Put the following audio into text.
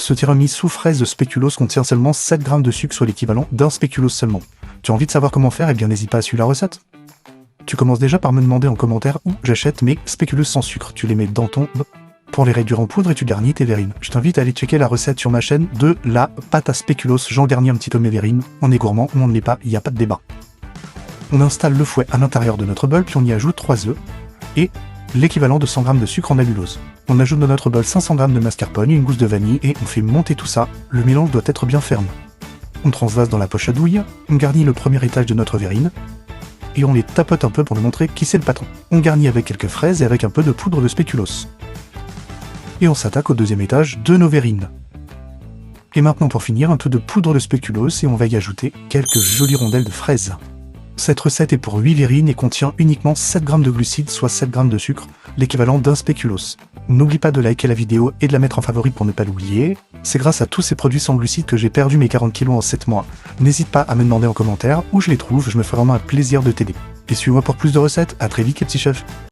Ce tiramisu fraise spéculoos contient seulement 7 grammes de sucre, soit l'équivalent d'un spéculoos seulement. Tu as envie de savoir comment faire? Eh bien n'hésite pas à suivre la recette. Tu commences déjà par me demander en commentaire où j'achète mes spéculoos sans sucre. Tu les mets dans ton pour les réduire en poudre et tu garnis tes verrines. Je t'invite à aller checker la recette sur ma chaîne de la pâte à spéculoos. J'en garnis un petit peu mes verrines. On est gourmand ou on ne l'est pas, il n'y a pas de débat. On installe le fouet à l'intérieur de notre bol, puis on y ajoute 3 œufs et l'équivalent de 100 g de sucre en allulose. On ajoute dans notre bol 500 g de mascarpone, une gousse de vanille et on fait monter tout ça. Le mélange doit être bien ferme. On transvase dans la poche à douille, on garnit le premier étage de notre verrine et on les tapote un peu pour nous montrer qui c'est le patron. On garnit avec quelques fraises et avec un peu de poudre de spéculoos. Et on s'attaque au deuxième étage de nos verrines. Et maintenant pour finir, un peu de poudre de spéculoos et on va y ajouter quelques jolies rondelles de fraises. Cette recette est pour 8 verrines et contient uniquement 7 g de glucides, soit 7 g de sucre, l'équivalent d'un spéculoos. N'oublie pas de liker la vidéo et de la mettre en favori pour ne pas l'oublier. C'est grâce à tous ces produits sans glucides que j'ai perdu mes 40 kg en 7 mois. N'hésite pas à me demander en commentaire où je les trouve, je me ferai vraiment un plaisir de t'aider. Et suis-moi pour plus de recettes, à très vite les petits chefs.